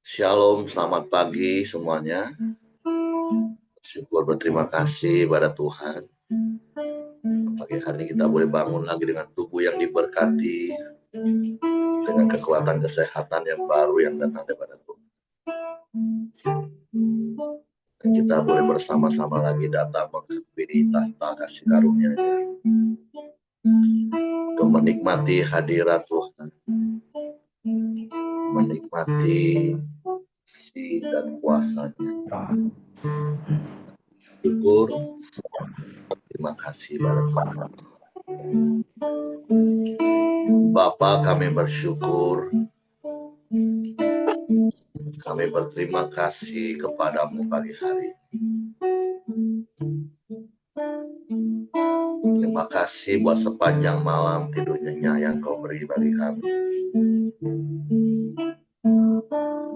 Shalom, selamat pagi semuanya. Syukur berterima kasih pada Tuhan. Pagi hari ini kita boleh bangun lagi dengan tubuh yang diberkati, dengan kekuatan kesehatan yang baru yang datang daripada Tuhan. Dan kita boleh bersama-sama lagi datang menghampiri tahta kasih karunia-Nya, untuk menikmati hadirat Tuhan, menikmati kasih dan kuasa-Nya. Syukur, terima kasih pada Tuhan. Bapa, kami bersyukur, kami berterima kasih kepadamu pagi hari ini. Terima kasih buat sepanjang malam tidur nyenyak yang kau beri bagi kami.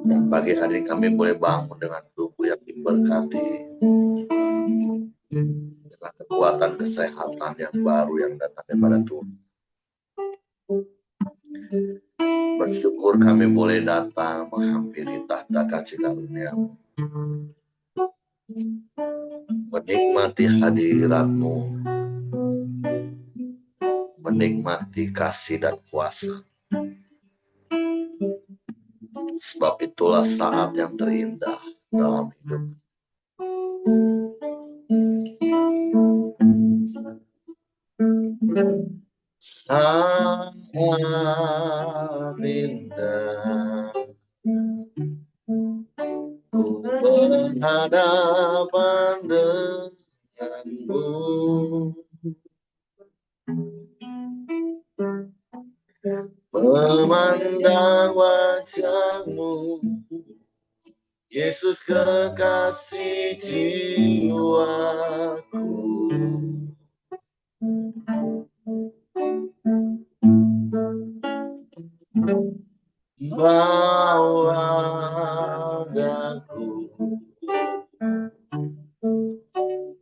Dan pagi hari ini kami boleh bangun dengan tubuh yang diberkati, dengan kekuatan kesehatan yang baru yang datang daripada Tuhan. Bersyukur kami boleh datang menghampiri tahta kasih karunia-Mu, menikmati hadirat-Mu, menikmati kasih dan kuasa. Sebab itulah saat yang terindah dalam hidup. Sangat indah ku berhadapan denganmu, memandang wajah-Mu, Yesus kekasih jiwaku. Bawa daku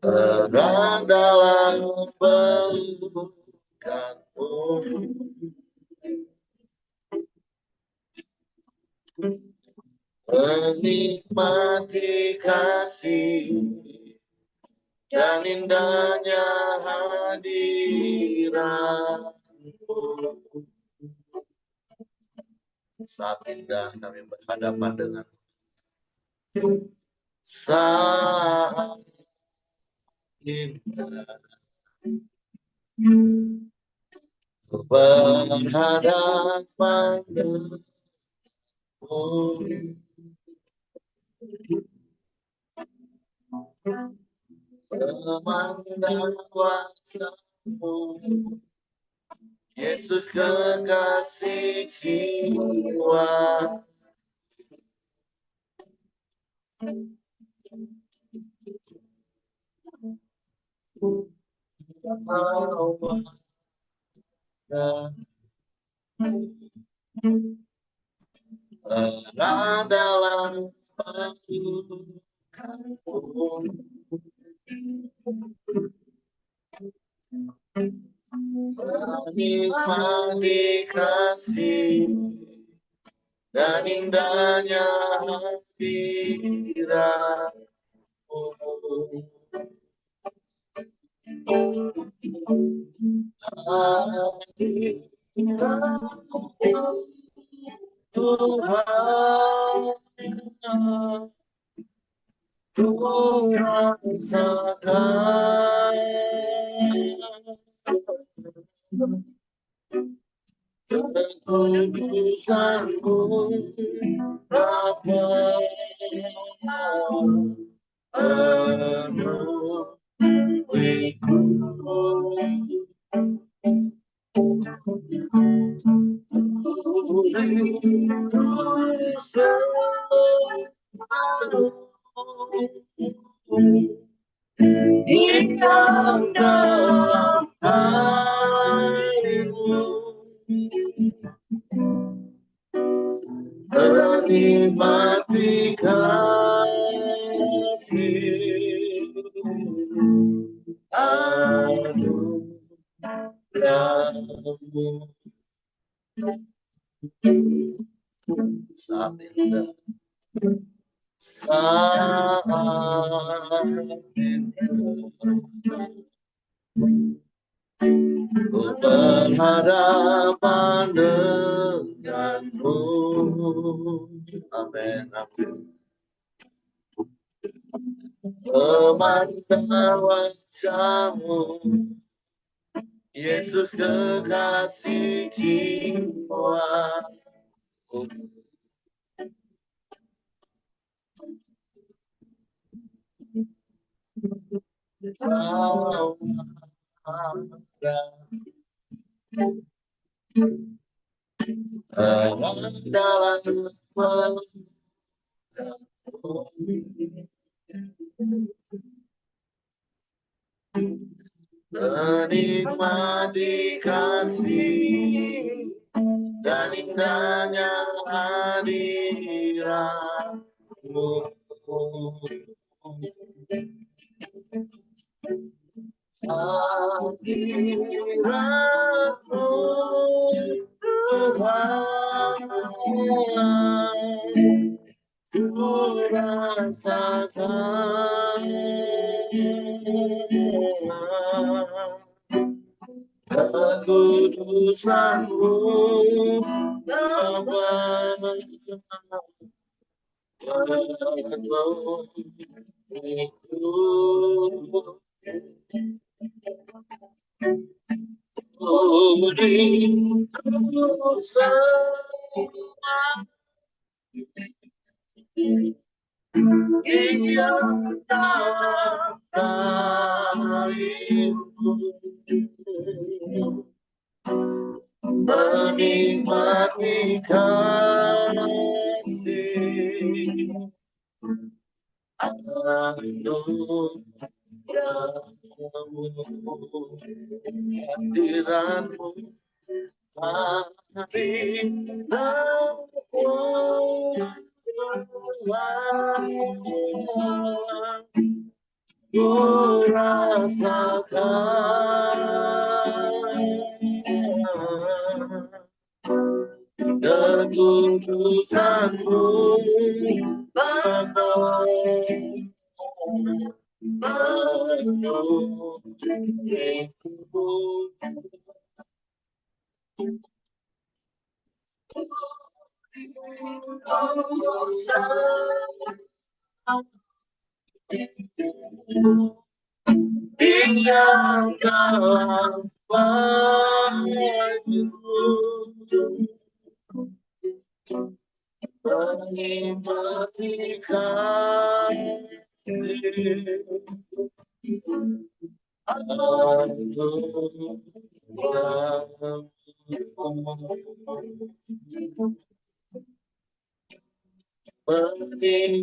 erat dalam pelukan-Mu, menikmati kasih dan indahnya hadirat-Mu. Saat indah kami berhadapan dengan saat indah berhadapan denganmu, memandang wajah-Mu, Yesus kekasih jiwa. Erat dalam pelukan-Mu, menikmati kasih dan indahnya hadirat-Mu. Tuhan, ku rasakan kekudusan-Mu, Bapa penuhiku. Diam dalam hadirat-Mu, menikmati kasih anugerah-Mu. Saat indah saat itu ku berhadapan denganmu. Amin, amin. Memandang wajahmu, Yesus kekasih jiwa. Kau ada dalam menikmati kasih dan indahnya hadiratmu. Hadiratmu Tuhan, ku rasakan kekudusanmu Bapa, menikmati kasih hadiratmu ku rasakan kekudusanmu Bapa, penuh hidupku. Biarkanlah bajuku menikmati kasih menikmati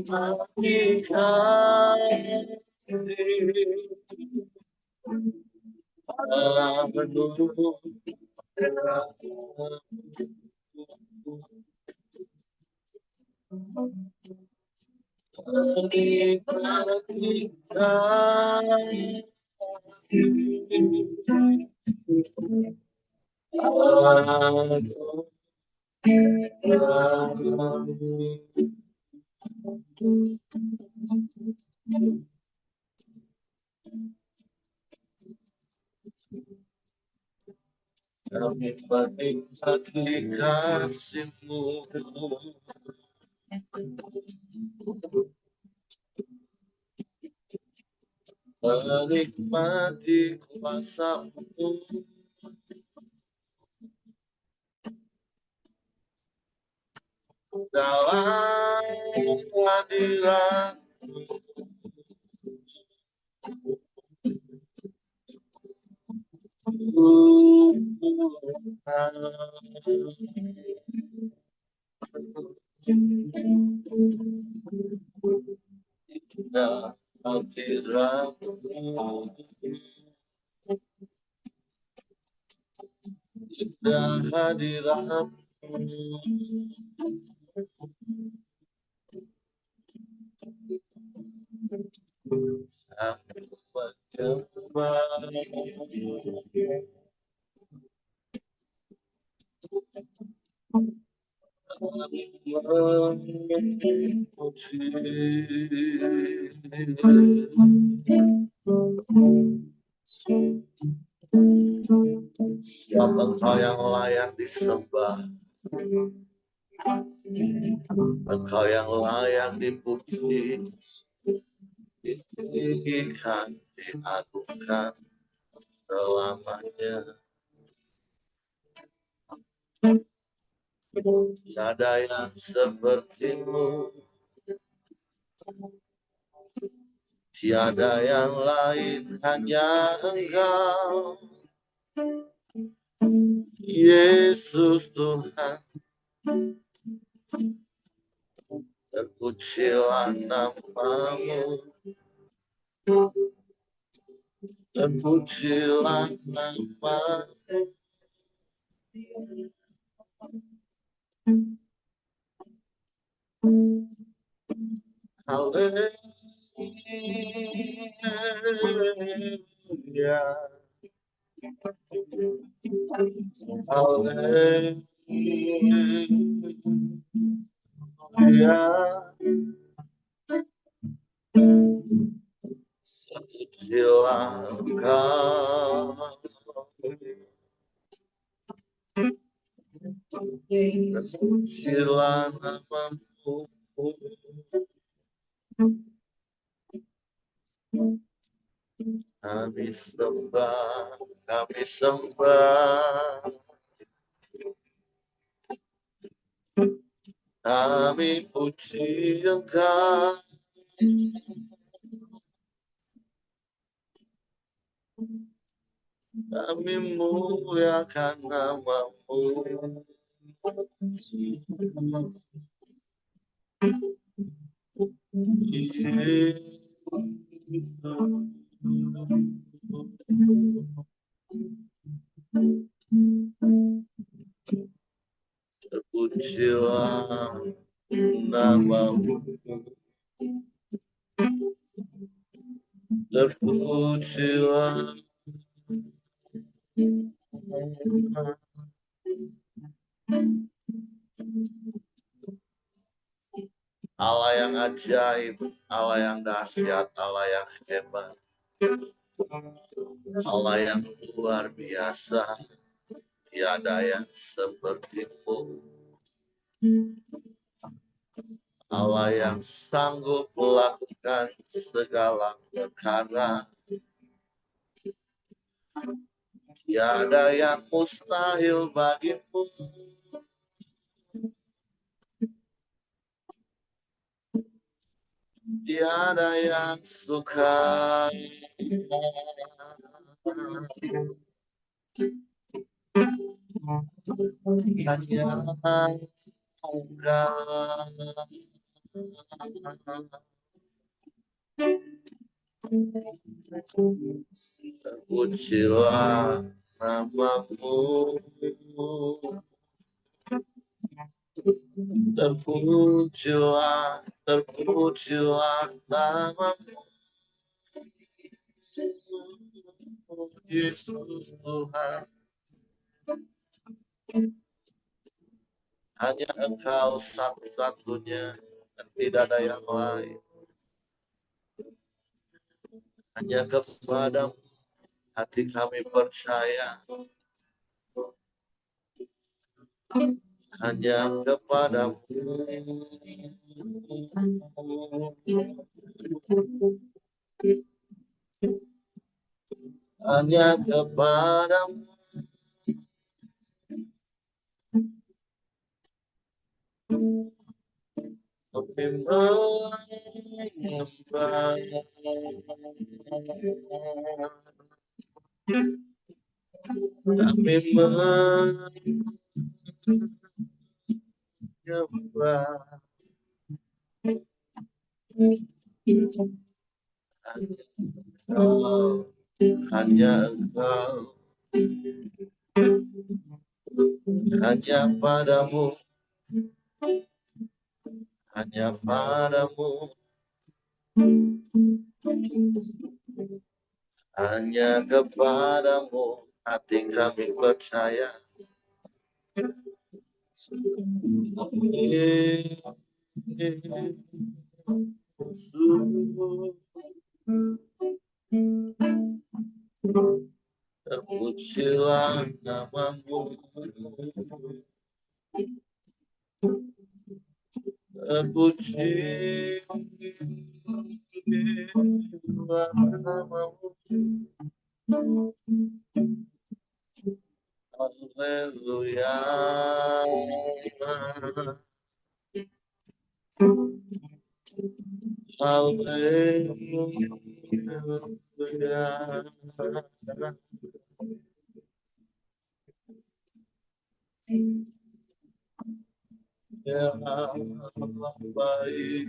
kami menikmati kasih-Mu, menikmati kuasa-Mu, dalam hadirat-Mu. Hadirat Siapa Engkau yang layak disembah, Engkau yang layak dipuji, ditinggikan, diagungkan selamanya. Tiada yang sepertimu, tiada yang lain, hanya Engkau, Yesus Tuhan. Terpujilah namamu, terpujilah namamu. Haleluya, haleluya. Terpujilah Engkau, terpujilah namamu. Kami sembah, kami sembah, kami puji Engkau, kami muliakan namamu. Terpujilah namamu, terpujilah Allah yang ajaib, Allah yang dahsyat, Allah yang hebat, Allah yang luar biasa. Tiada yang sepertimu, Allah yang sanggup melakukan segala perkara. Tiada yang mustahil bagimu. Tiada yang sukar. Hanya Engkau. Terpujilah namamu, terpujilah, terpujilah namamu, Yesus Tuhan. Hanya Engkau satu-satunya, dan tidak ada yang lain. Hanya kepadamu hati kami percaya, hanya kepadamu. Hanya kepadamu. Kami menyembah, kami menyembah. Hanya Engkau, hanya padamu, hanya padamu, hanya kepadamu hati kami percaya, Terpujilah namamu, terpujilah namamu. Haleluya. Haleluya. Ya Allah baik.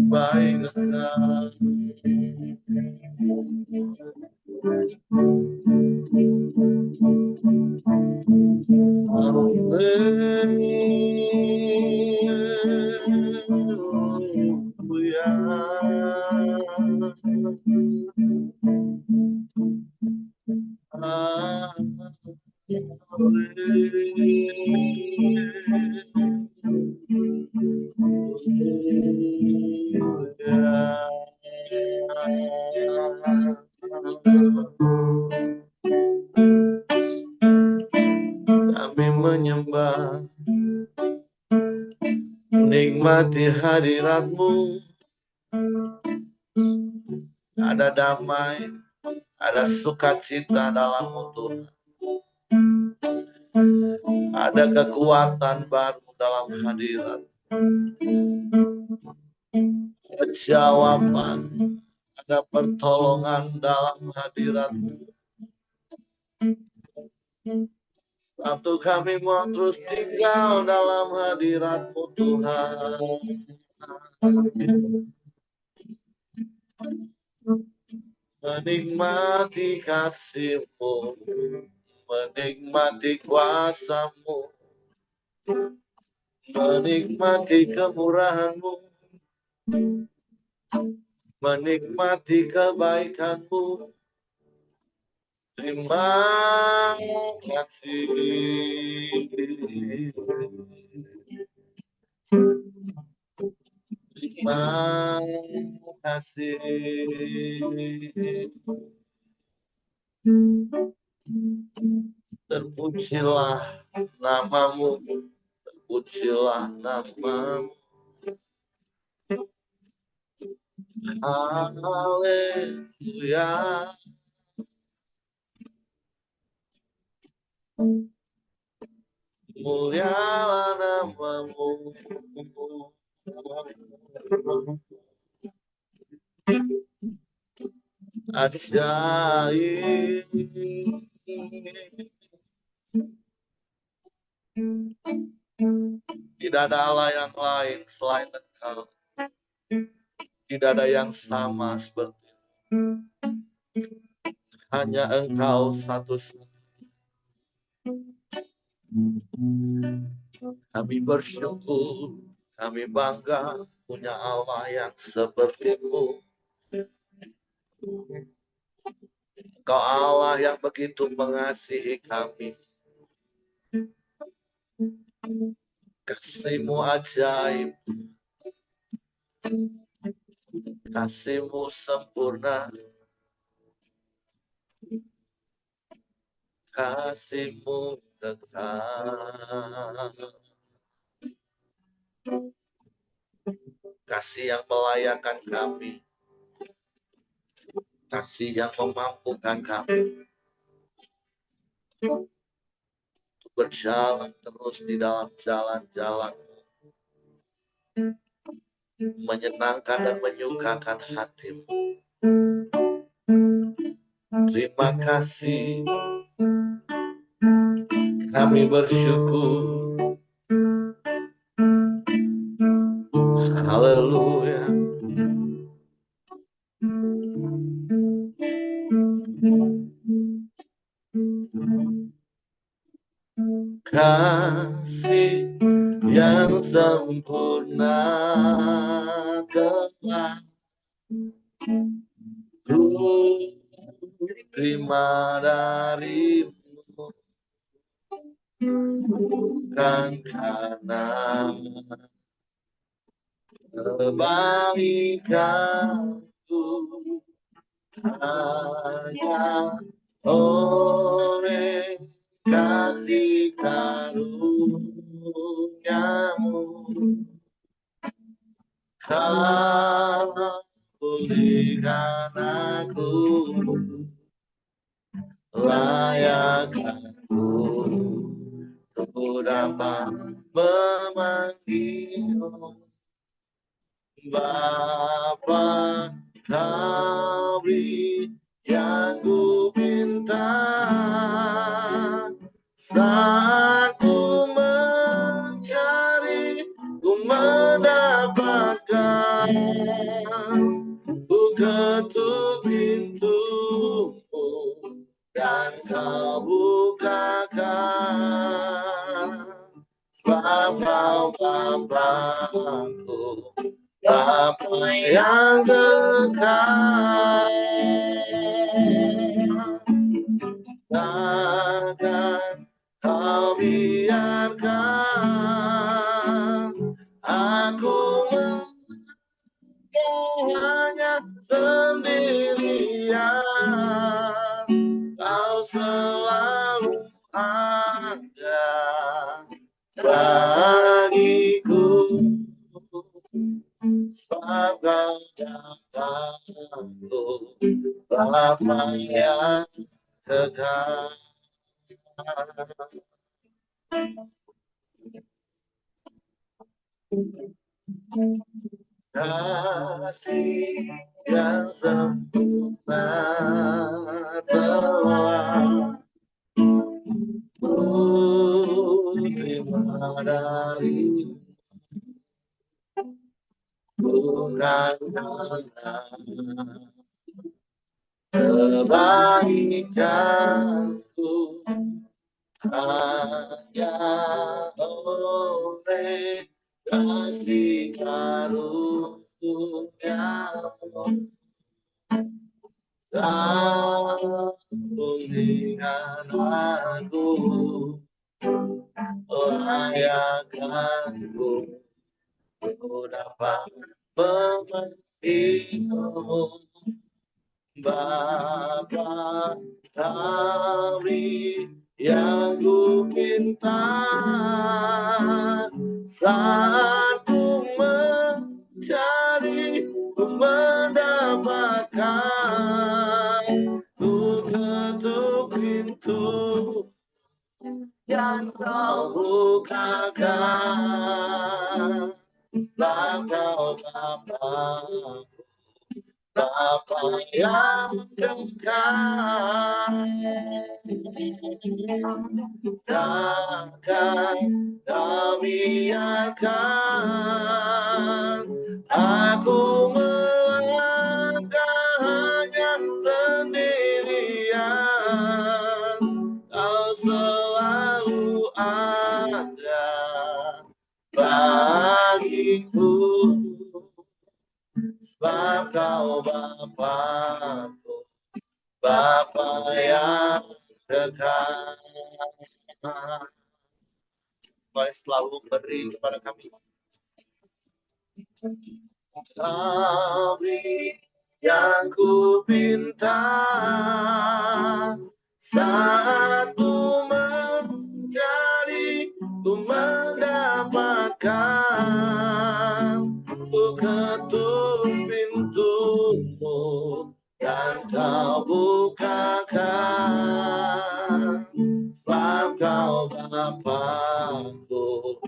Baik engkau. Kami menyembah, menikmati hadirat-Mu. Ada damai, ada sukacita dalam-Mu Tuhan. Ada kekuatan baru dalam hadirat. Jawaban, ada pertolongan dalam hadirat-Mu. Satu kami mau terus tinggal dalam hadirat-Mu Tuhan. Menikmati kasih-Mu, menikmati kuasa-Mu, menikmati kemurahan-Mu, menikmati kebaikan-Mu. Terima kasih. Terima kasih. Terpujilah namamu, terpujilah namamu. Haleluya. Mulialah namamu. Ajaib. Tidak ada Allah yang lain selain Engkau. Tidak ada yang sama seperti hanya Engkau satu-satunya. Kami bersyukur, kami bangga punya Allah yang seperti-Mu. Engkau Allah yang begitu mengasihi kami. Kasih-Mu ajaib, kasih-Mu sempurna, kasih-Mu kekal. Kasih yang melayakkan kami, kasih yang memampukan kami untuk berjalan terus di dalam jalan-jalan menyenangkan dan menyukakan hati-Mu. Terima kasih, kami bersyukur. Haleluya. Kasih yang sempurna telah Ku terima darimu, bukan karena kebaikanku, hanya oleh kasih karuniamu kau pulihkan aku, layak aku untuk dapat memanggil Bapa. Kau beri yang ku minta saat ku mencari, ku mendapatkan. Ku ketuk pintumu dan kau bukakan, sebab kau Bapakku, Bapa yang dekat. Takkan kau biarkan aku hanya sendirian. Kau selalu ada bagiku, sebab kau Bapakku, Bapa yang dekat. Kasih yang sempurna telah ku terima darimu, bukan karena kebaikanku, hanya oleh kasih karuniamu kau pulihkan aku, layakkanku ku dapat memanggilmu Bapa. Kau beri yang ku minta saat ku mencari, ku mendapatkan. Ku ketuk pintu yang kau bukakan, sebab kau Bapa, Bapa yang dekat. Takkan kau biarkan aku melangkah hanya sendirian. Kau selalu ada bagiku, sebab kau Bapakku, Bapa yang dekat. Tuhan selalu beri kepada kami. Kau beri yang ku pinta saat ku mencari, ku mendapatkan. Ku ketuk pintumu dan kau bukakan, sebab kau Bapakku,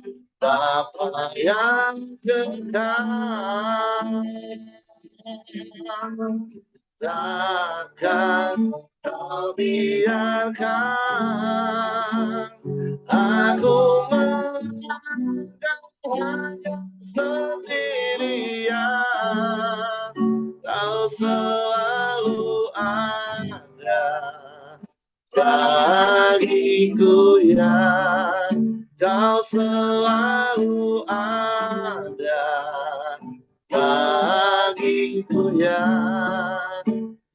Bapa yang dekat. Takkan kau biarkan aku melangkah hanya sendirian. Kau selalu ada bagiku, ya. Kau selalu ada bagiku. bagiku yang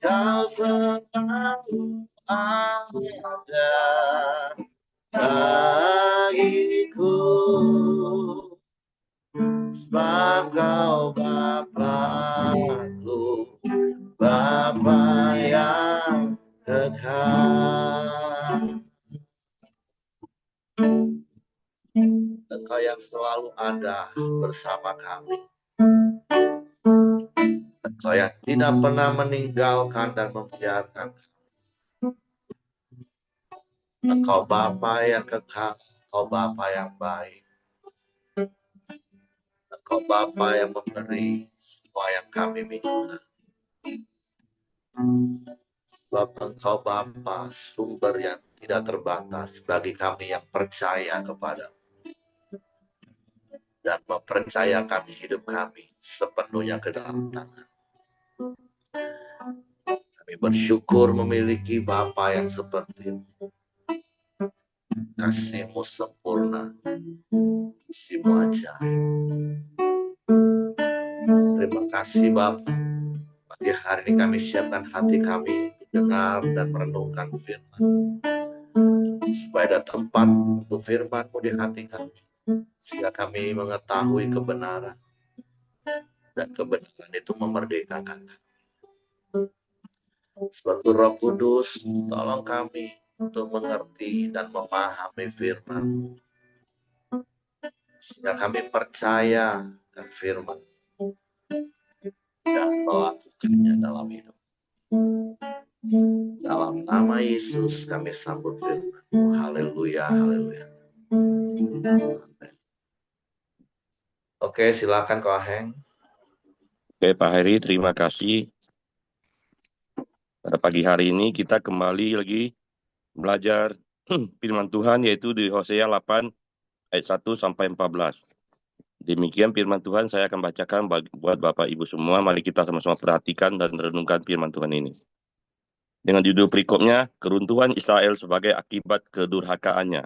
kau selalu ada bagiku, sebab kau Bapakku, Bapa yang kekal. Engkau yang selalu ada bersama kami. Engkau yang tidak pernah meninggalkan dan membiarkan kami. Engkau Bapa yang kekal, Engkau Bapa yang baik. Engkau Bapa yang memberi semua yang kami minta. Sebab Engkau Bapa sumber yang tidak terbatas bagi kami yang percaya kepada dan mempercayakan hidup kami sepenuhnya ke dalam tangan. Kami bersyukur memiliki Bapa yang seperti kasih-Mu sempurna, kasih-Mu ajaib. Terima kasih Bapa. Pagi hari ini kami siapkan hati kami dengar dan merenungkan firman. Supaya ada tempat untuk firman-Mu di hati kami. Sehingga kami mengetahui kebenaran. Dan kebenaran itu memerdekakan kami. Sebab Roh Kudus, tolong kami untuk mengerti dan memahami firman-Mu. Sehingga kami percaya dan firman dan melakukannya dalam hidup. Dalam nama Yesus kami sambut firman-Mu. Haleluya, haleluya. Oke, silakan Ko Aheng. Oke, Pak Heri, terima kasih. Pada pagi hari ini kita kembali lagi belajar firman Tuhan, yaitu di Hosea 8 ayat 1 sampai 14. Demikian firman Tuhan saya akan bacakan buat Bapak Ibu semua. Mari kita sama-sama perhatikan dan renungkan firman Tuhan ini. Dengan judul berikutnya, keruntuhan Israel sebagai akibat kedurhakaannya.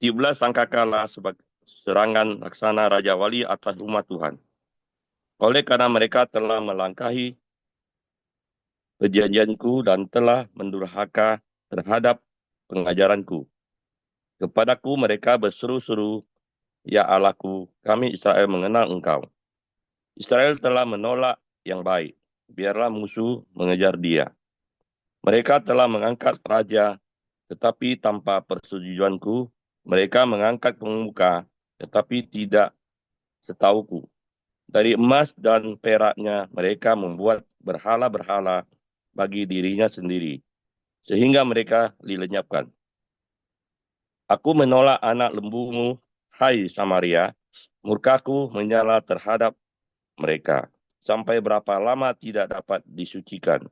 Tiuplah sangkakala sebagai serangan laksana Raja Wali atas umat Tuhan. Oleh karena mereka telah melangkahi perjanjianku dan telah mendurhaka terhadap pengajaranku. Kepadaku mereka berseru-seru, ya Allahku, kami Israel mengenal Engkau. Israel telah menolak yang baik, biarlah musuh mengejar dia. Mereka telah mengangkat raja, tetapi tanpa persetujuanku. Mereka mengangkat pemuka, tetapi tidak setauku. Dari emas dan peraknya mereka membuat berhala-berhala bagi dirinya sendiri, sehingga mereka dilenyapkan. Aku menolak anak lembumu, hai Samaria, murkaku menyala terhadap mereka, sampai berapa lama tidak dapat disucikan.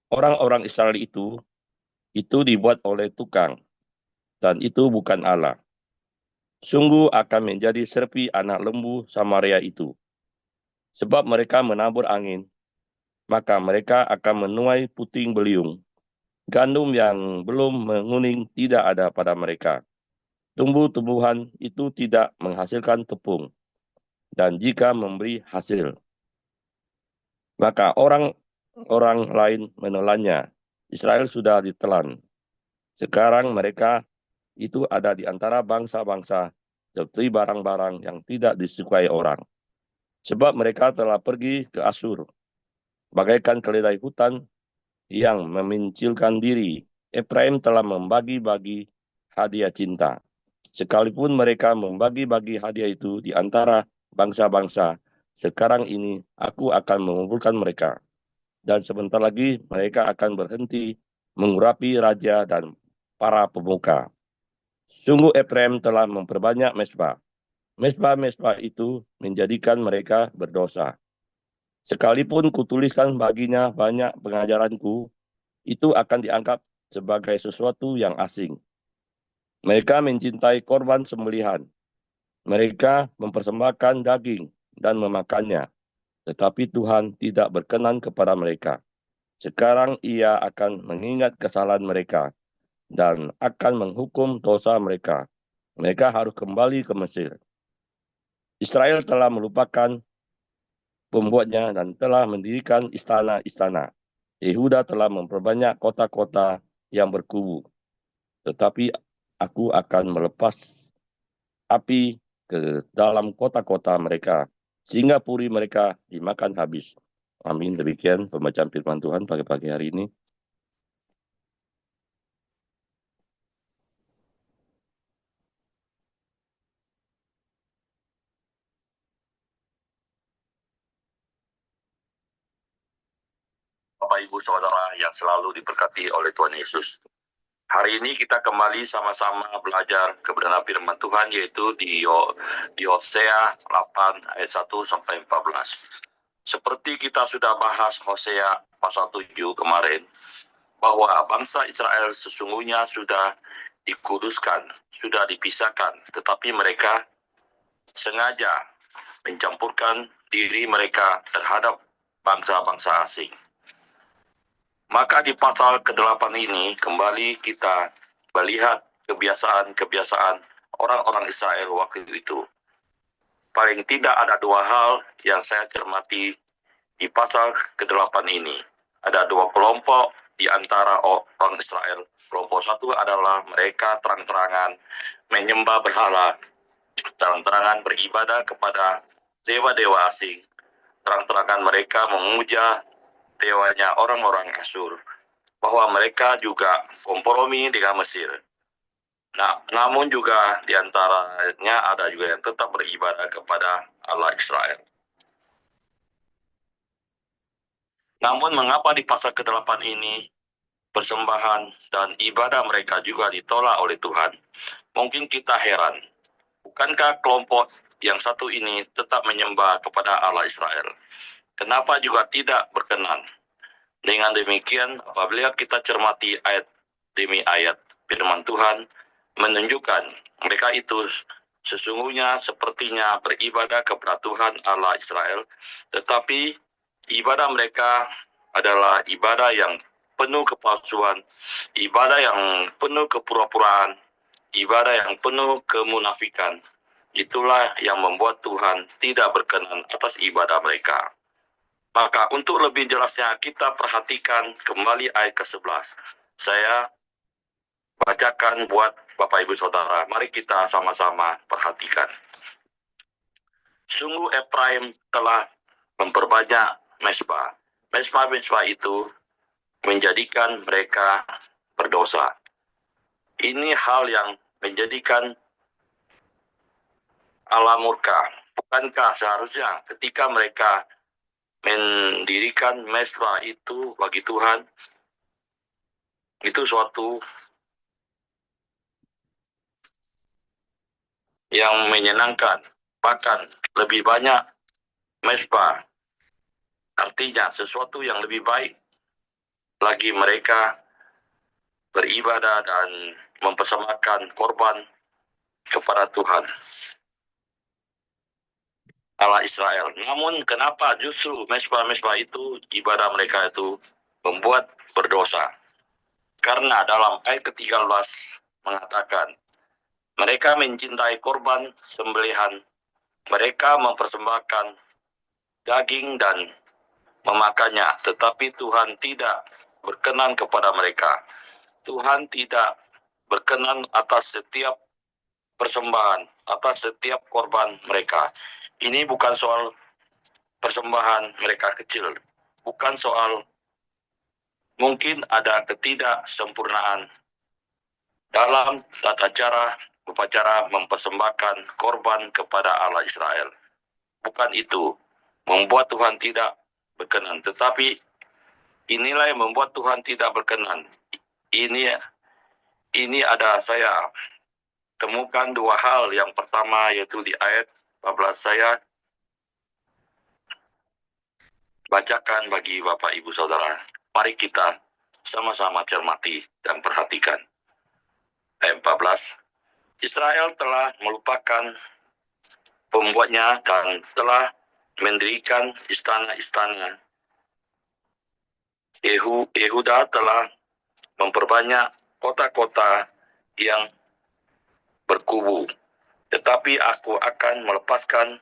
Orang-orang Israel itu dibuat oleh tukang, dan itu bukan Allah. Sungguh akan menjadi serpi anak lembu Samaria itu. Sebab mereka menabur angin, maka mereka akan menuai puting beliung. Gandum yang belum menguning tidak ada pada mereka. Tumbuh-tumbuhan itu tidak menghasilkan tepung, dan jika memberi hasil, maka orang lain menelannya. Israel sudah ditelan. Sekarang mereka itu ada di antara bangsa-bangsa seperti barang-barang yang tidak disukai orang. Sebab mereka telah pergi ke Asyur, bagaikan keledai hutan yang memincilkan diri. Efraim telah membagi-bagi hadiah cinta. Sekalipun mereka membagi-bagi hadiah itu di antara bangsa-bangsa, sekarang ini aku akan mengumpulkan mereka. Dan sebentar lagi mereka akan berhenti mengurapi raja dan para pemuka. Sungguh Efraim telah memperbanyak mezbah. Mezbah-mezbah itu menjadikan mereka berdosa. Sekalipun kutuliskan baginya banyak pengajaranku, itu akan dianggap sebagai sesuatu yang asing. Mereka mencintai korban sembelihan. Mereka mempersembahkan daging dan memakannya. Tetapi Tuhan tidak berkenan kepada mereka. Sekarang Ia akan mengingat kesalahan mereka dan akan menghukum dosa mereka. Mereka harus kembali ke Mesir. Israel telah melupakan pembuatnya dan telah mendirikan istana-istana. Yehuda telah memperbanyak kota-kota yang berkubu. Tetapi aku akan melepas api ke dalam kota-kota mereka, sehingga puri mereka dimakan habis. Amin. Demikian pembacaan firman Tuhan pagi-pagi hari ini. Bapak, Ibu, Saudara yang selalu diberkati oleh Tuhan Yesus. Hari ini kita kembali sama-sama belajar kebenaran firman Tuhan, yaitu di Hosea 8 ayat 1 sampai 14. Seperti kita sudah bahas Hosea pasal 7 kemarin, bahwa bangsa Israel sesungguhnya sudah dikuduskan, sudah dipisahkan, tetapi mereka sengaja mencampurkan diri mereka terhadap bangsa-bangsa asing. Maka di pasal ke-8 ini kembali kita melihat kebiasaan-kebiasaan orang-orang Israel waktu itu. Paling tidak ada dua hal yang saya cermati di pasal ke-8 ini. Ada dua kelompok di antara orang Israel. Kelompok satu adalah mereka terang-terangan menyembah berhala, terang-terangan beribadah kepada dewa-dewa asing, terang-terangan mereka memuja dewanya orang-orang Asyur, bahwa mereka juga kompromi dengan Mesir. Nah, namun juga di antaranya ada juga yang tetap beribadah kepada Allah Israel. Namun mengapa di pasal ke-8 ini persembahan dan ibadah mereka juga ditolak oleh Tuhan? Mungkin kita heran, bukankah kelompok yang satu ini tetap menyembah kepada Allah Israel? Kenapa juga tidak berkenan? Dengan demikian, apabila kita cermati ayat demi ayat, firman Tuhan menunjukkan mereka itu sesungguhnya sepertinya beribadah kepada Tuhan Allah Israel, tetapi ibadah mereka adalah ibadah yang penuh kepalsuan, ibadah yang penuh kepura-puraan, ibadah yang penuh kemunafikan. Itulah yang membuat Tuhan tidak berkenan atas ibadah mereka. Maka untuk lebih jelasnya kita perhatikan kembali ayat ke-11. Saya bacakan buat Bapak Ibu Saudara. Mari kita sama-sama perhatikan. Sungguh Efraim telah memperbanyak mezbah. Mezbah itu menjadikan mereka berdosa. Ini hal yang menjadikan Allah murka. Bukankah seharusnya ketika mereka mendirikan mezbah itu bagi Tuhan, itu suatu yang menyenangkan, bahkan lebih banyak mezbah, artinya sesuatu yang lebih baik lagi mereka beribadah dan mempersembahkan korban kepada Tuhan Allah Israel. Namun kenapa justru mezbah-mezbah itu, ibadah mereka itu membuat berdosa? Karena dalam ayat ke-13 mengatakan, mereka mencintai korban sembelihan, mereka mempersembahkan daging dan memakannya, tetapi Tuhan tidak berkenan kepada mereka. Tuhan tidak berkenan atas setiap persembahan, atas setiap korban mereka. Ini bukan soal persembahan mereka kecil, bukan soal mungkin ada ketidaksempurnaan dalam tata cara upacara mempersembahkan korban kepada Allah Israel. Bukan itu membuat Tuhan tidak berkenan, tetapi inilah yang membuat Tuhan tidak berkenan. Ini ada saya temukan dua hal. Yang pertama yaitu di ayat 14, saya bacakan bagi Bapak Ibu Saudara. Mari kita sama-sama cermati dan perhatikan. Ayat 14, Israel telah melupakan pembuatnya dan telah mendirikan istana-istana. Yehuda telah memperbanyak kota-kota yang berkubu. Tetapi aku akan melepaskan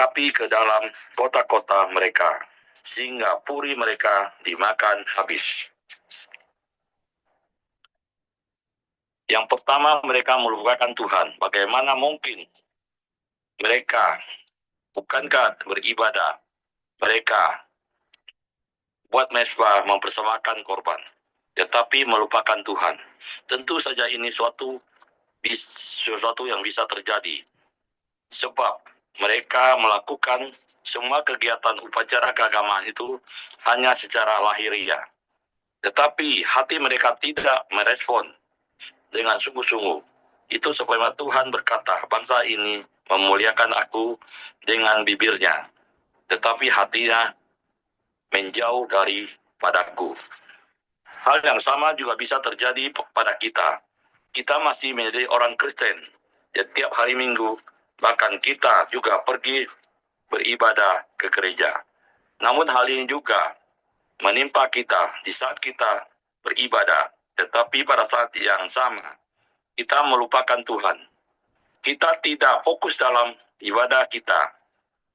api ke dalam kota-kota mereka, sehingga puri mereka dimakan habis. Yang pertama, mereka melupakan Tuhan. Bagaimana mungkin mereka, bukankah beribadah, mereka buat mezbah mempersembahkan korban, tetapi melupakan Tuhan. Tentu saja ini sesuatu yang bisa terjadi, sebab mereka melakukan semua kegiatan upacara keagamaan itu hanya secara lahiriah. Tetapi hati mereka tidak merespon dengan sungguh-sungguh. Itu sebagaimana Tuhan berkata, bangsa ini memuliakan aku dengan bibirnya, tetapi hatinya menjauh daripadaku. Hal yang sama juga bisa terjadi pada kita. Kita masih menjadi orang Kristen. Setiap hari Minggu, bahkan kita juga pergi beribadah ke gereja. Namun hal ini juga menimpa kita di saat kita beribadah. Tetapi pada saat yang sama, kita melupakan Tuhan. Kita tidak fokus dalam ibadah kita.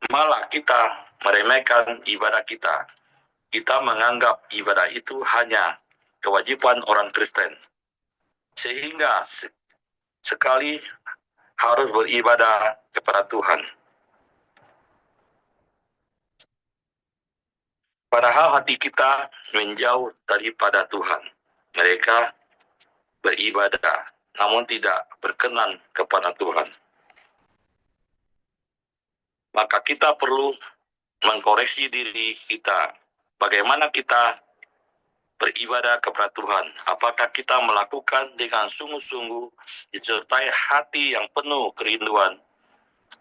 Malah kita meremehkan ibadah kita. Kita menganggap ibadah itu hanya kewajiban orang Kristen. Sehingga sekali harus beribadah kepada Tuhan. Padahal hati kita menjauh daripada Tuhan. Mereka beribadah, namun tidak berkenan kepada Tuhan. Maka kita perlu mengkoreksi diri kita. Bagaimana kita beribadah kepada Tuhan? Apakah kita melakukan dengan sungguh-sungguh disertai hati yang penuh kerinduan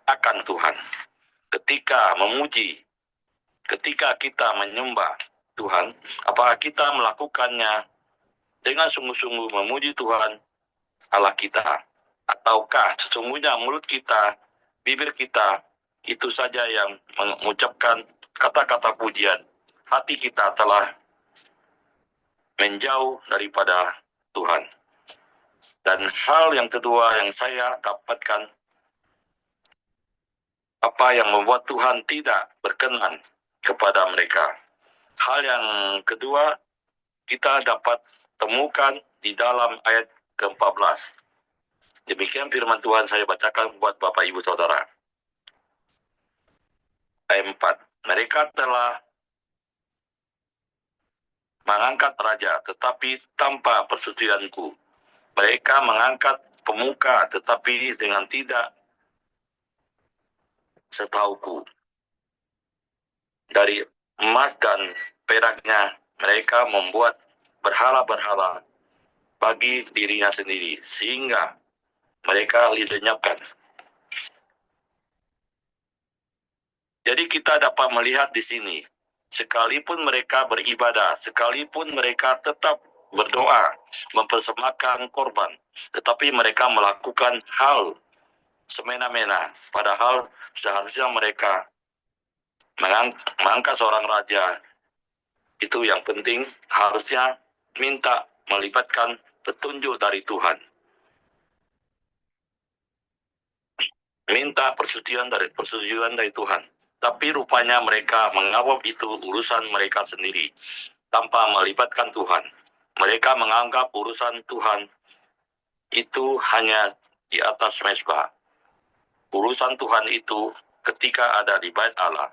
akan Tuhan? Ketika memuji, ketika kita menyembah Tuhan, apakah kita melakukannya dengan sungguh-sungguh memuji Tuhan Allah kita? Ataukah sesungguhnya mulut kita, bibir kita, itu saja yang mengucapkan kata-kata pujian, hati kita telah menjauh daripada Tuhan. Dan hal yang kedua yang saya dapatkan, apa yang membuat Tuhan tidak berkenan kepada mereka. Hal yang kedua, kita dapat temukan di dalam ayat ke-14. Demikian firman Tuhan saya bacakan buat Bapak Ibu Saudara. Ayat 4. Mereka telah mengangkat raja, tetapi tanpa persetujuanku. Mereka mengangkat pemuka, tetapi dengan tidak setauku. Dari emas dan peraknya, mereka membuat berhala-berhala bagi dirinya sendiri, sehingga mereka dilenyapkan. Jadi kita dapat melihat di sini, sekalipun mereka beribadah, sekalipun mereka tetap berdoa, mempersembahkan korban, tetapi mereka melakukan hal semena-mena, padahal seharusnya mereka mengangkat seorang raja. Itu yang penting, harusnya minta melibatkan petunjuk dari Tuhan. Minta persetujuan dari Tuhan. Tapi rupanya mereka menganggap itu urusan mereka sendiri, tanpa melibatkan Tuhan. Mereka menganggap urusan Tuhan itu hanya di atas mezbah. Urusan Tuhan itu ketika ada di bait Allah.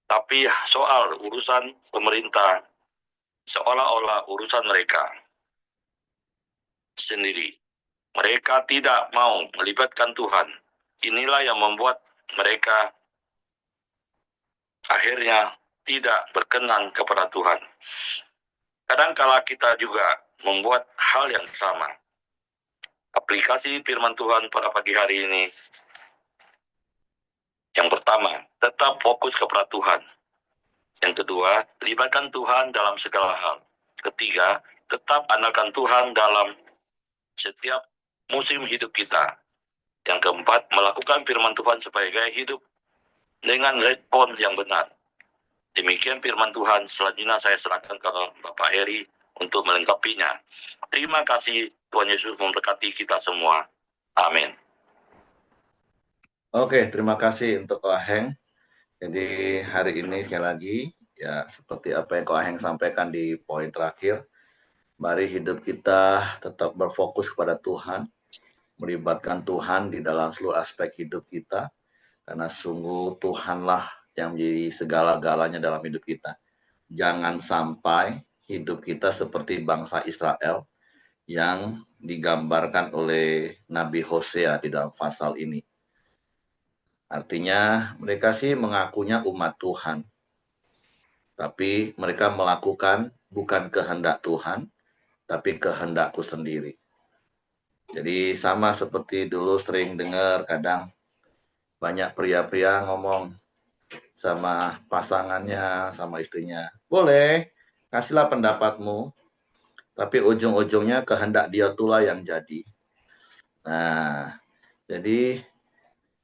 Tapi soal urusan pemerintah, seolah-olah urusan mereka sendiri. Mereka tidak mau melibatkan Tuhan. Inilah yang membuat mereka akhirnya tidak berkenan kepada Tuhan. Kadangkala kita juga membuat hal yang sama. Aplikasi firman Tuhan pada pagi hari ini. Yang pertama, tetap fokus kepada Tuhan. Yang kedua, libatkan Tuhan dalam segala hal. Ketiga, tetap andalkan Tuhan dalam setiap musim hidup kita. Yang keempat, melakukan firman Tuhan sebagai gaya hidup dengan respon yang benar. Demikian firman Tuhan, selanjutnya saya serahkan ke Bapak Heri untuk melengkapinya. Terima kasih, Tuhan Yesus memberkati kita semua. Amin. Oke, terima kasih untuk Ko Aheng. Jadi hari ini sekali lagi, ya seperti apa yang Ko Aheng sampaikan di poin terakhir, mari hidup kita tetap berfokus kepada Tuhan, melibatkan Tuhan di dalam seluruh aspek hidup kita, karena sungguh Tuhanlah yang menjadi segala-galanya dalam hidup kita. Jangan sampai hidup kita seperti bangsa Israel yang digambarkan oleh Nabi Hosea di dalam pasal ini. Artinya mereka sih mengakunya umat Tuhan, tapi mereka melakukan bukan kehendak Tuhan, tapi kehendakku sendiri. Jadi sama seperti dulu sering dengar kadang banyak pria-pria ngomong sama pasangannya, sama istrinya. Boleh, kasihlah pendapatmu, tapi ujung-ujungnya kehendak dia itulah yang jadi. Nah, jadi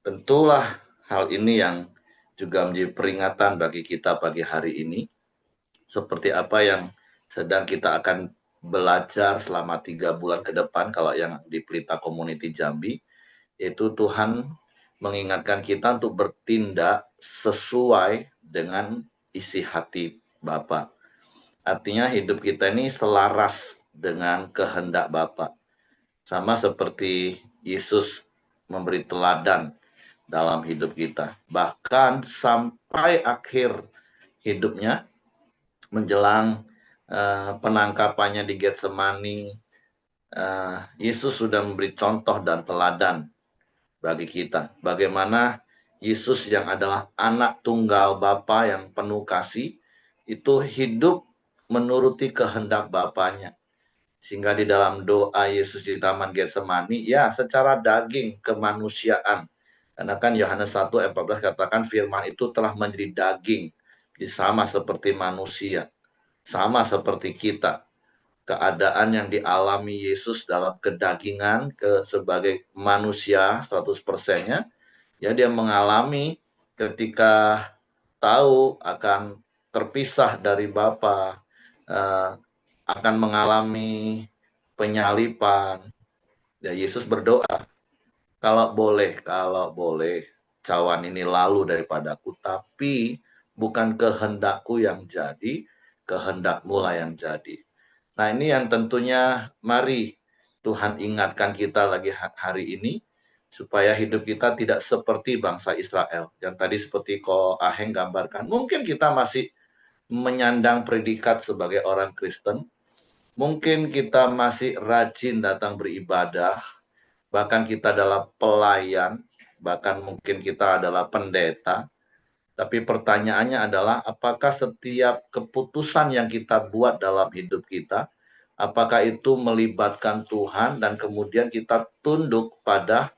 tentulah hal ini yang juga menjadi peringatan bagi kita pagi hari ini. Seperti apa yang sedang kita akan belajar selama 3 bulan ke depan kalau yang di Pelita Community Jambi, yaitu Tuhan mengingatkan kita untuk bertindak sesuai dengan isi hati Bapa. Artinya hidup kita ini selaras dengan kehendak Bapa. Sama seperti Yesus memberi teladan dalam hidup kita. Bahkan sampai akhir hidupnya, menjelang penangkapannya di Getsemani, Yesus sudah memberi contoh dan teladan bagi kita. Bagaimana Yesus yang adalah anak tunggal Bapa yang penuh kasih, itu hidup menuruti kehendak Bapanya. Sehingga di dalam doa Yesus di Taman Getsemani, ya secara daging kemanusiaan. Karena kan Yohanes 1 ayat 14 katakan firman itu telah menjadi daging. Sama seperti manusia. Sama seperti kita. Keadaan yang dialami Yesus dalam kedagingan sebagai manusia 100%-nya, ya dia mengalami ketika tahu akan terpisah dari Bapa, akan mengalami penyalipan. Ya, Yesus berdoa, kalau boleh, cawan ini lalu daripadaku, tapi bukan kehendakku yang jadi, kehendakmu lah yang jadi. Nah, ini yang tentunya mari Tuhan ingatkan kita lagi hari ini, supaya hidup kita tidak seperti bangsa Israel. Yang tadi seperti Ko Aheng gambarkan, mungkin kita masih menyandang predikat sebagai orang Kristen, mungkin kita masih rajin datang beribadah, bahkan kita adalah pelayan, bahkan mungkin kita adalah pendeta, tapi pertanyaannya adalah apakah setiap keputusan yang kita buat dalam hidup kita, apakah itu melibatkan Tuhan dan kemudian kita tunduk pada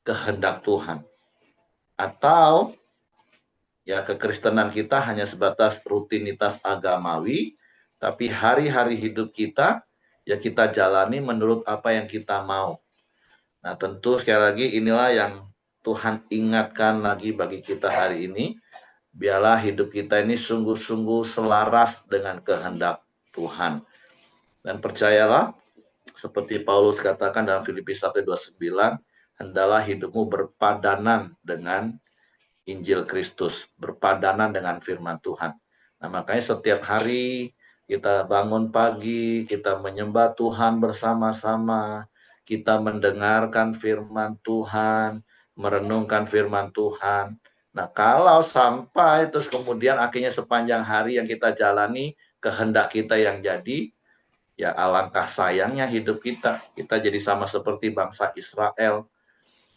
kehendak Tuhan? Atau ya kekristenan kita hanya sebatas rutinitas agamawi, tapi hari-hari hidup kita ya kita jalani menurut apa yang kita mau. Nah, tentu sekali lagi inilah yang Tuhan ingatkan lagi bagi kita hari ini. Biarlah hidup kita ini sungguh-sungguh selaras dengan kehendak Tuhan. Dan percayalah, seperti Paulus katakan dalam Filipi 1:29, hendaklah hidupmu berpadanan dengan Injil Kristus, berpadanan dengan firman Tuhan. Nah, makanya setiap hari kita bangun pagi, kita menyembah Tuhan bersama-sama, kita mendengarkan firman Tuhan, merenungkan firman Tuhan. Nah, kalau sampai terus kemudian akhirnya sepanjang hari yang kita jalani, kehendak kita yang jadi, ya alangkah sayangnya hidup kita. Kita jadi sama seperti bangsa Israel,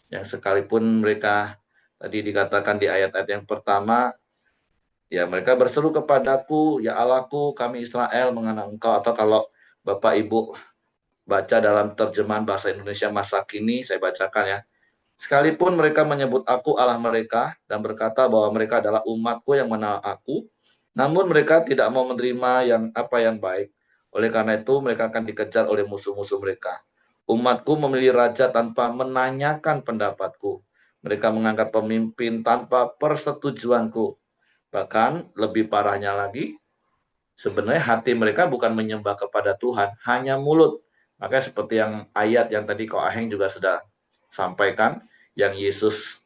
yang sekalipun mereka tadi dikatakan di ayat-ayat yang pertama, ya mereka berseru kepadaku, ya Allahku, kami Israel mengenal Engkau. Atau kalau Bapak Ibu baca dalam terjemahan bahasa Indonesia masa kini, saya bacakan ya. Sekalipun mereka menyebut aku Allah mereka dan berkata bahwa mereka adalah umatku yang mengenal aku, namun mereka tidak mau menerima yang baik. Oleh karena itu mereka akan dikejar oleh musuh-musuh mereka. Umatku memilih raja tanpa menanyakan pendapatku. Mereka mengangkat pemimpin tanpa persetujuanku. Bahkan lebih parahnya lagi, sebenarnya hati mereka bukan menyembah kepada Tuhan, hanya mulut. Makanya seperti yang ayat yang tadi Ko Aheng juga sudah sampaikan, yang Yesus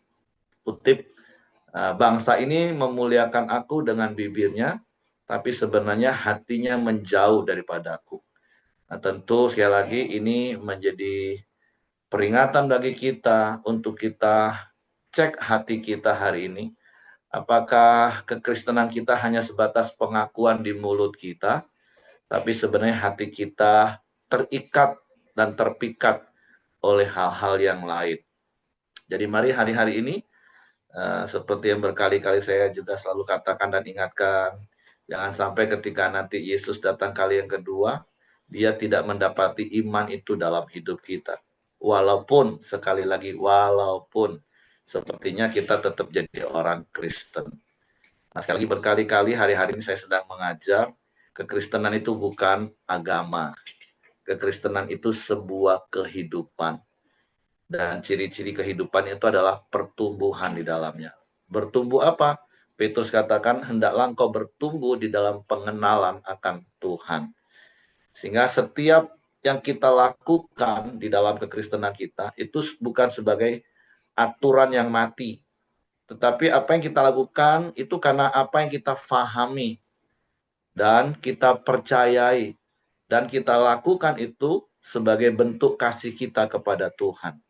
kutip, bangsa ini memuliakan aku dengan bibirnya, tapi sebenarnya hatinya menjauh daripadaku. Nah, tentu sekali lagi ini menjadi peringatan bagi kita untuk kita cek hati kita hari ini. Apakah kekristenan kita hanya sebatas pengakuan di mulut kita, tapi sebenarnya hati kita terikat dan terpikat oleh hal-hal yang lain. Jadi mari hari-hari ini, seperti yang berkali-kali saya juga selalu katakan dan ingatkan, jangan sampai ketika nanti Yesus datang kali yang kedua, dia tidak mendapati iman itu dalam hidup kita. Walaupun, sekali lagi, walaupun sepertinya kita tetap jadi orang Kristen. Nah, sekali lagi berkali-kali hari-hari ini saya sedang mengajar, kekristenan itu bukan agama. Kekristenan itu sebuah kehidupan. Dan ciri-ciri kehidupan itu adalah pertumbuhan di dalamnya. Bertumbuh apa? Petrus katakan, hendaklah engkau bertumbuh di dalam pengenalan akan Tuhan. Sehingga setiap yang kita lakukan di dalam kekristenan kita, itu bukan sebagai aturan yang mati. Tetapi apa yang kita lakukan, itu karena apa yang kita fahami, dan kita percayai, dan kita lakukan itu sebagai bentuk kasih kita kepada Tuhan.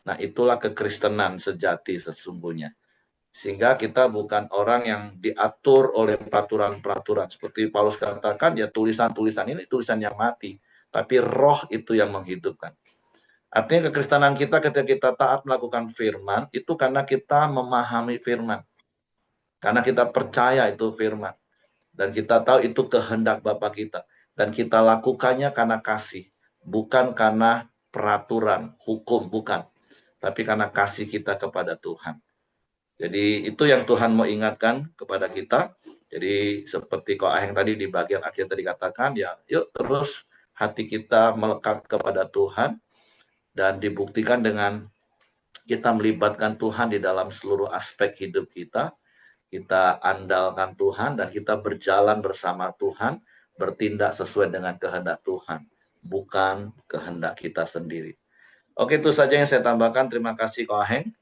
Nah, itulah kekristenan sejati sesungguhnya. Sehingga kita bukan orang yang diatur oleh peraturan-peraturan. Seperti Paulus katakan, ya tulisan-tulisan ini tulisan yang mati. Tapi roh itu yang menghidupkan. Artinya kekristenan kita ketika kita taat melakukan firman, itu karena kita memahami firman. Karena kita percaya itu firman. Dan kita tahu itu kehendak Bapa kita. Dan kita lakukannya karena kasih. Bukan karena peraturan, hukum, bukan. Tapi karena kasih kita kepada Tuhan. Jadi itu yang Tuhan mau ingatkan kepada kita. Jadi seperti Ko Aheng tadi di bagian akhir tadi katakan, ya yuk terus hati kita melekat kepada Tuhan dan dibuktikan dengan kita melibatkan Tuhan di dalam seluruh aspek hidup kita. Kita andalkan Tuhan dan kita berjalan bersama Tuhan, bertindak sesuai dengan kehendak Tuhan, bukan kehendak kita sendiri. Oke, itu saja yang saya tambahkan. Terima kasih Ko Aheng.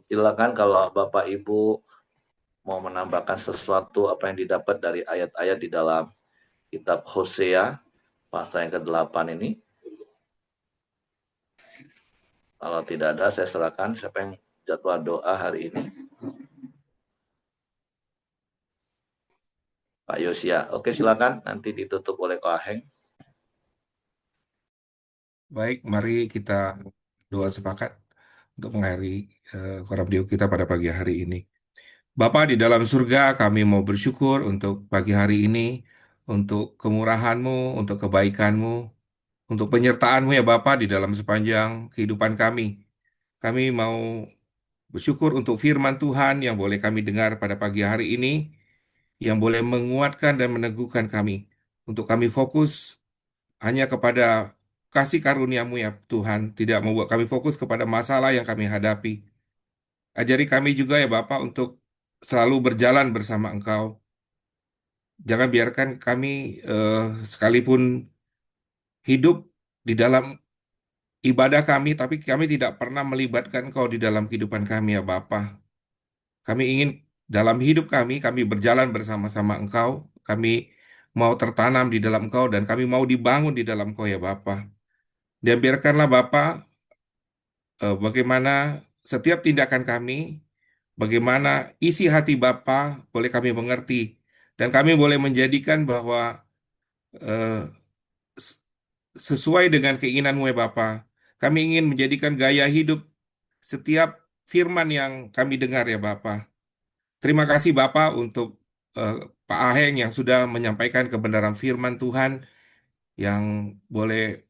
Silakan kalau Bapak Ibu mau menambahkan sesuatu apa yang didapat dari ayat-ayat di dalam kitab Hosea pasal yang ke-8 ini. Kalau tidak ada, saya serahkan siapa yang jadwal doa hari ini. Pak Yosia. Oke, silakan. Nanti ditutup oleh Ko Aheng. Baik, mari kita doa sepakat untuk mengakhiri radio kita pada pagi hari ini. Bapa di dalam surga, kami mau bersyukur untuk pagi hari ini, untuk kemurahan-Mu, untuk kebaikan-Mu, untuk penyertaan-Mu ya Bapa di dalam sepanjang kehidupan kami. Kami mau bersyukur untuk firman Tuhan yang boleh kami dengar pada pagi hari ini, yang boleh menguatkan dan meneguhkan kami, untuk kami fokus hanya kepada kasih karunia-Mu ya Tuhan, tidak membuat kami fokus kepada masalah yang kami hadapi. Ajari kami juga ya Bapak untuk selalu berjalan bersama Engkau. Jangan biarkan kami sekalipun hidup di dalam ibadah kami, tapi kami tidak pernah melibatkan Engkau di dalam kehidupan kami ya Bapak. Kami ingin dalam hidup kami berjalan bersama-sama Engkau. Kami mau tertanam di dalam Engkau dan kami mau dibangun di dalam Engkau ya Bapak. Dan biarkanlah Bapak bagaimana setiap tindakan kami, bagaimana isi hati Bapa boleh kami mengerti, dan kami boleh menjadikan bahwa eh, s- sesuai dengan keinginanmu ya Bapa, kami ingin menjadikan gaya hidup setiap firman yang kami dengar ya Bapa. Terima kasih Bapa untuk eh, Pak Aheng yang sudah menyampaikan kebenaran firman Tuhan yang boleh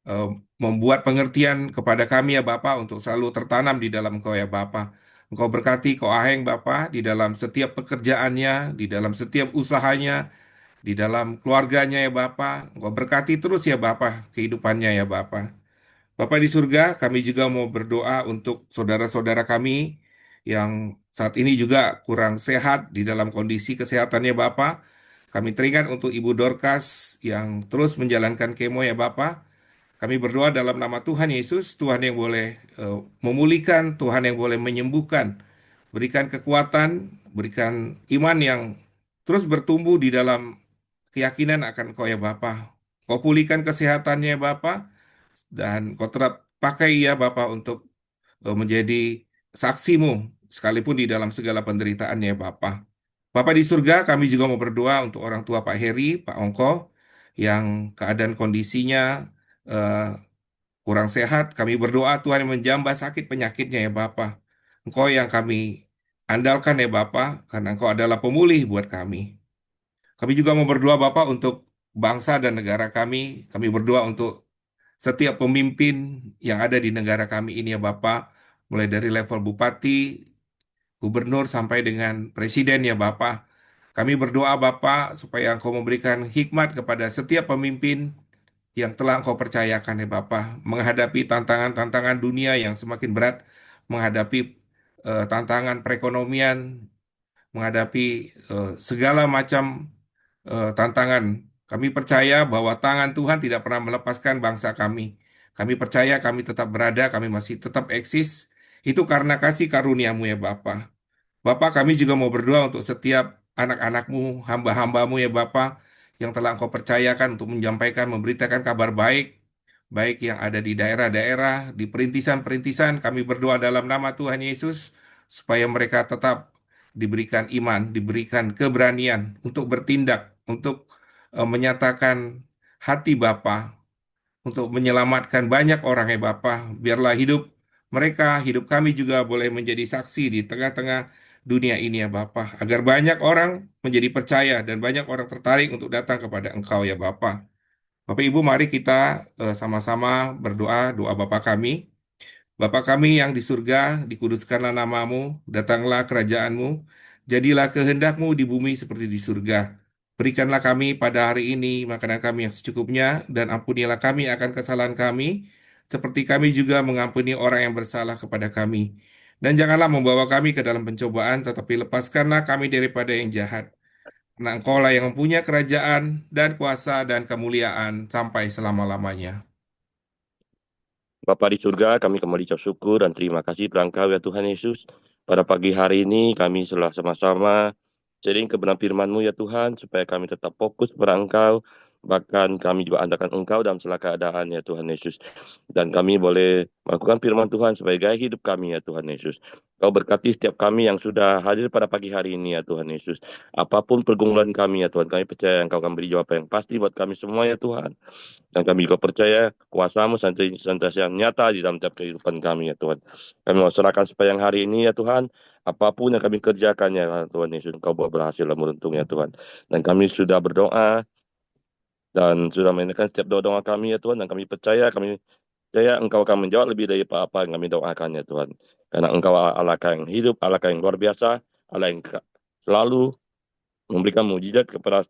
eh, membuat pengertian kepada kami ya Bapa untuk selalu tertanam di dalam Engkau ya Bapa. Engkau berkati Ko Aheng Bapa di dalam setiap pekerjaannya, di dalam setiap usahanya, di dalam keluarganya ya Bapa. Engkau berkati terus ya Bapa kehidupannya ya Bapa. Bapa di surga, kami juga mau berdoa untuk saudara-saudara kami yang saat ini juga kurang sehat di dalam kondisi kesehatannya Bapa. Kami teringat untuk Ibu Dorcas yang terus menjalankan kemo ya Bapa. Kami berdoa dalam nama Tuhan Yesus, Tuhan yang boleh memulihkan, Tuhan yang boleh menyembuhkan berikan kekuatan, berikan iman yang terus bertumbuh di dalam keyakinan akan Engkau ya Bapa. Kau pulihkan kesehatannya Bapa, dan Kau tetap pakai ya Bapa untuk menjadi saksimu, sekalipun di dalam segala penderitaannya Bapa. Bapa di surga, kami juga mau berdoa untuk orang tua Pak Heri, Pak Ongko, yang keadaan kondisinya eh, kurang sehat. Kami berdoa Tuhan yang menjambah sakit penyakitnya ya Bapa. Engkau yang kami andalkan ya Bapa, karena Engkau adalah pemulih buat kami. Kami juga mau berdoa Bapa untuk bangsa dan negara kami. Kami berdoa untuk setiap pemimpin yang ada di negara kami ini ya Bapa, mulai dari level bupati, gubernur sampai dengan presiden ya Bapa. Kami berdoa Bapa supaya Engkau memberikan hikmat kepada setiap pemimpin yang telah Engkau percayakan ya Bapa, menghadapi tantangan-tantangan dunia yang semakin berat, menghadapi tantangan perekonomian, menghadapi segala macam tantangan. Kami percaya bahwa tangan Tuhan tidak pernah melepaskan bangsa kami. Kami percaya kami tetap berada, kami masih tetap eksis. Itu karena kasih karunia-Mu ya Bapa. Bapak, kami juga mau berdoa untuk setiap anak-anak-Mu, hamba-hamba-Mu ya Bapak, yang telah Engkau percayakan untuk menyampaikan, memberitakan kabar baik, baik yang ada di daerah-daerah, di perintisan-perintisan. Kami berdoa dalam nama Tuhan Yesus, supaya mereka tetap diberikan iman, diberikan keberanian untuk bertindak, untuk menyatakan hati Bapa, untuk menyelamatkan banyak orang ya Bapa. Biarlah hidup mereka, hidup kami juga boleh menjadi saksi di tengah-tengah dunia ini ya Bapa, agar banyak orang menjadi percaya dan banyak orang tertarik untuk datang kepada Engkau ya Bapa. Bapak Ibu, mari kita sama-sama berdoa, doa Bapa kami. Bapa kami yang di surga, dikuduskanlah namamu, datanglah kerajaanmu, jadilah kehendakmu di bumi seperti di surga. Berikanlah kami pada hari ini makanan kami yang secukupnya, dan ampunilah kami akan kesalahan kami, seperti kami juga mengampuni orang yang bersalah kepada kami. Dan janganlah membawa kami ke dalam pencobaan, tetapi lepaskanlah kami daripada yang jahat. Karena Engkaulah yang mempunyai kerajaan dan kuasa dan kemuliaan sampai selama-lamanya. Bapa di surga, kami kembali ucap syukur dan terima kasih Engkau ya Tuhan Yesus. Pada pagi hari ini kami telah sama-sama sharing kebenaran firman-Mu ya Tuhan, supaya kami tetap fokus kepada Engkau, bahkan kami juga andalkan Engkau dalam segala keadaan ya Tuhan Yesus. Dan kami boleh melakukan firman Tuhan sebagai gaya hidup kami ya Tuhan Yesus. Kau berkati setiap kami yang sudah hadir pada pagi hari ini ya Tuhan Yesus. Apapun pergumulan kami ya Tuhan, kami percaya Engkau akan beri jawaban yang pasti buat kami semua ya Tuhan. Dan kami juga percaya kuasa-Mu senantiasa nyata di dalam tiap kehidupan kami ya Tuhan. Kami mau serahkan sepanjang hari ini ya Tuhan. Apapun yang kami kerjakan ya Tuhan Yesus, Engkau buat berhasil dan beruntung ya Tuhan. Dan kami sudah berdoa dan sudah mendengarkan setiap doa-doa kami ya Tuhan. Dan kami percaya Engkau akan menjawab lebih dari apa-apa yang kami doakan ya Tuhan. Karena Engkau Allah yang hidup, Allah yang luar biasa, Allah yang selalu memberikan mujizat kepada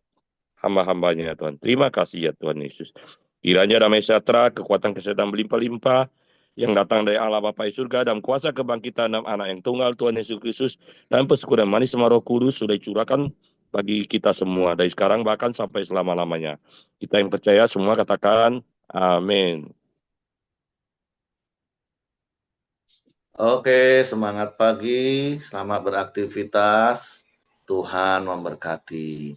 hamba-hambanya ya Tuhan. Terima kasih ya Tuhan Yesus. Kiranya damai sejahtera, kekuatan kesehatan berlimpah-limpah yang datang dari Allah Bapa di surga dan kuasa kebangkitan dalam anak yang tunggal Tuhan Yesus Kristus dan persekutuan manis sama Roh Kudus sudah dicurahkan bagi kita semua dari sekarang bahkan sampai selama-lamanya. Kita yang percaya semua katakan amin. Oke, semangat pagi, selamat beraktivitas. Tuhan memberkati.